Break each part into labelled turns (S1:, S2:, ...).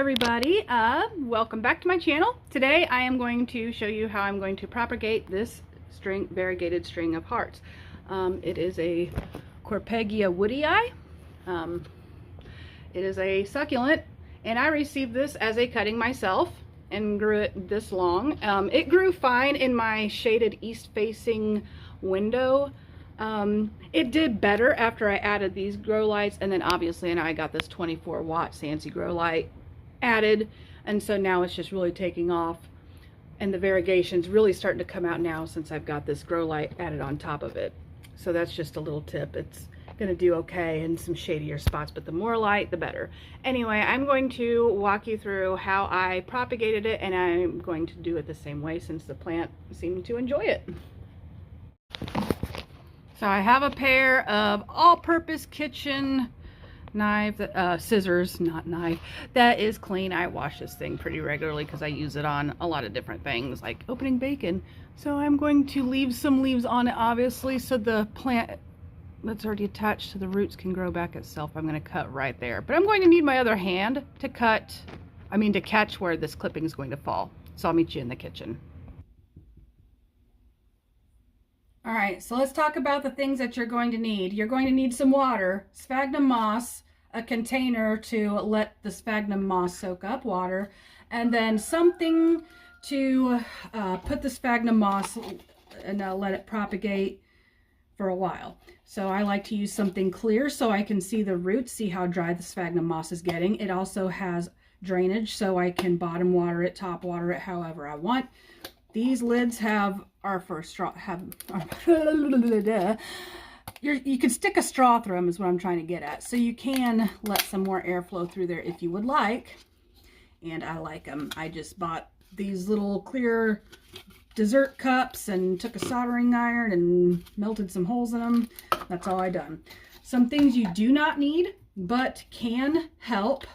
S1: everybody, welcome back to my channel. Today I am going to show you how I'm going to propagate this variegated string of hearts. It is a Propogate woodii. It is a succulent, and I received this as a cutting myself and grew it this long. It grew fine in my shaded east facing window. It did better after I added these grow lights, and then obviously I got this 24-watt Sansi grow light added, and so now it's just really taking off, and the variegation's really starting to come out now since I've got this grow light added on top of it. So that's just a little tip. It's gonna do okay in some shadier spots, but the more light the better. Anyway, I'm going to walk you through how I propagated it, and I'm going to do it the same way since the plant seemed to enjoy it. So I have a pair of all-purpose kitchen knife, scissors, not knife, that is clean. I wash this thing pretty regularly because I use it on a lot of different things, like opening bacon. So I'm going to leave some leaves on it, obviously, so the plant that's already attached to the roots can grow back itself. I'm going to cut right there. But I'm going to need my other hand to catch where this clipping is going to fall. So I'll meet you in the kitchen. All right, so let's talk about the things that you're going to need. You're going to need some water, sphagnum moss, a container to let the sphagnum moss soak up water, and then something to put the sphagnum moss and let it propagate for a while. So I like to use something clear so I can see the roots, see how dry the sphagnum moss is getting. It also has drainage, so I can bottom water it, top water it, however I want. These lids are for straw. You can stick a straw through them is what I'm trying to get at. So you can let some more air flow through there if you would like. And I like them. I just bought these little clear dessert cups and took a soldering iron and melted some holes in them. That's all I done. Some things you do not need but can help: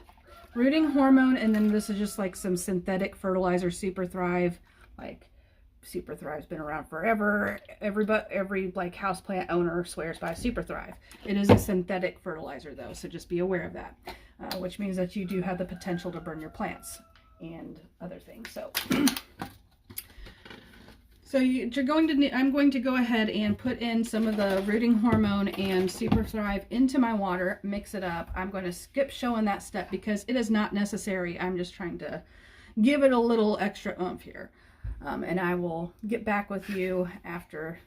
S1: rooting hormone, and then this is just like some synthetic fertilizer, Super Thrive. Like, Super Thrive's been around forever. Every like houseplant owner swears by Super Thrive. It is a synthetic fertilizer though, so just be aware of that. Which means that you do have the potential to burn your plants and other things. So, you're going to need, I'm going to go ahead and put in some of the rooting hormone and Super Thrive into my water, mix it up. I'm going to skip showing that step because it is not necessary. I'm just trying to give it a little extra oomph here. And I will get back with you after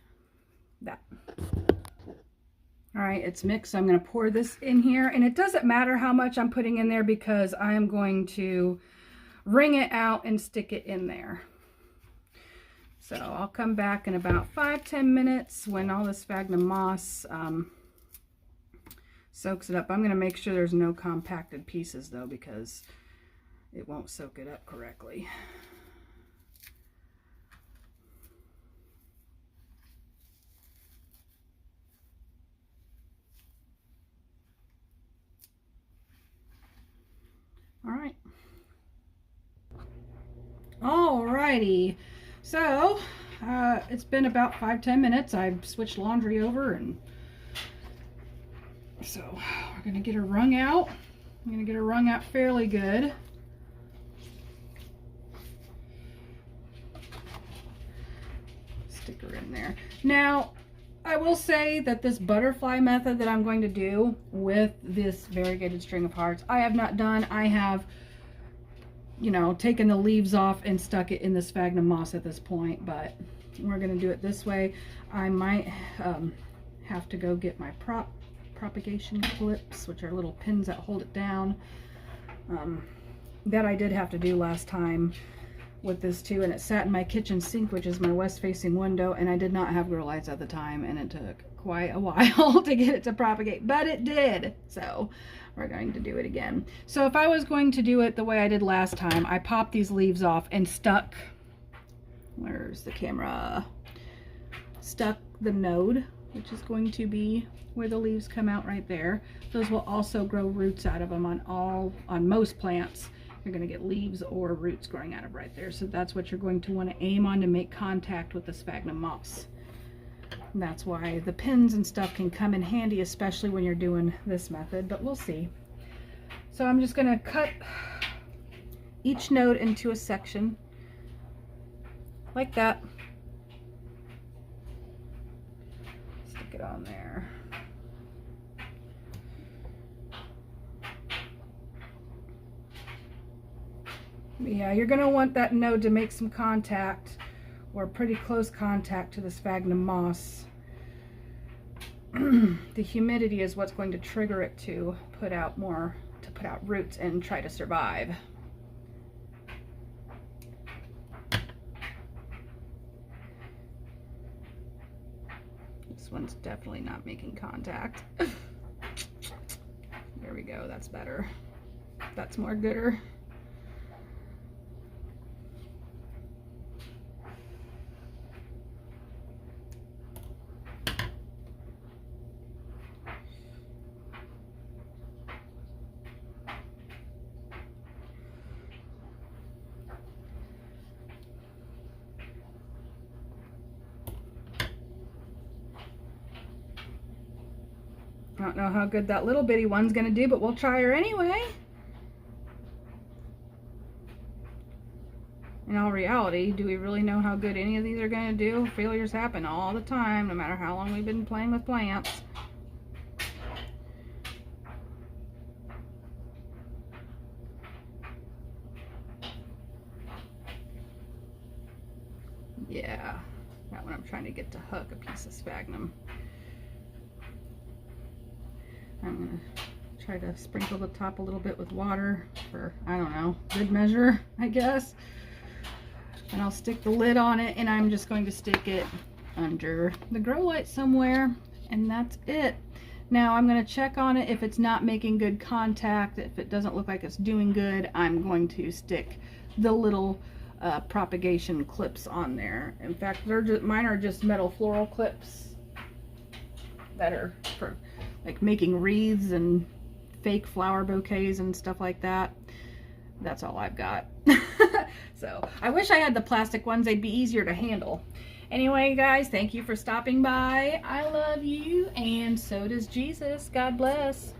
S1: that. All right, it's mixed. So I'm going to pour this in here, and it doesn't matter how much I'm putting in there because I am going to wring it out and stick it in there. So I'll come back in about 5-10 minutes when all the sphagnum moss soaks it up. I'm going to make sure there's no compacted pieces though, because it won't soak it up correctly. Alrighty, so it's been about 5-10 minutes. I've switched laundry over, and so we're gonna get her wrung out. I'm gonna get her wrung out fairly good. Stick her in there. Now, I will say that this butterfly method that I'm going to do with this variegated string of hearts, I have not done. I have, taken the leaves off and stuck it in the sphagnum moss at this point, but we're going to do it this way. I might have to go get my propagation clips, which are little pins that hold it down. That I did have to do last time with this too, and it sat in my kitchen sink, which is my west facing window, and I did not have grow lights at the time, and it took quite a while to get it to propagate, but it did. So we're going to do it again. So if I was going to do it the way I did last time, I popped these leaves off and stuck, where's the camera, stuck the node, which is going to be where the leaves come out right there. Those will also grow roots out of them on most plants. You're going to get leaves or roots growing out of right there. So that's what you're going to want to aim on to make contact with the sphagnum moss. And that's why the pins and stuff can come in handy, especially when you're doing this method, but we'll see. So I'm just going to cut each node into a section like that. Stick it on there. Yeah, you're going to want that node to make some contact, or pretty close contact, to the sphagnum moss. The humidity is what's going to trigger it to put out roots and try to survive. This one's definitely not making contact. There we go, that's better. That's more gooder. I don't know how good that little bitty one's gonna do, but we'll try her anyway. In all reality, do we really know how good any of these are gonna do? Failures happen all the time, no matter how long we've been playing with plants. Yeah, that one I'm trying to get to hook a piece of sphagnum. I'm going to try to sprinkle the top a little bit with water for, I don't know, good measure, I guess. And I'll stick the lid on it, and I'm just going to stick it under the grow light somewhere, and that's it. Now I'm going to check on it. If it's not making good contact, if it doesn't look like it's doing good, I'm going to stick the little propagation clips on there. In fact, mine are just metal floral clips that are for like making wreaths and fake flower bouquets and stuff like that. That's all I've got. So I wish I had the plastic ones. They'd be easier to handle. Anyway, guys, thank you for stopping by. I love you, and so does Jesus. God bless.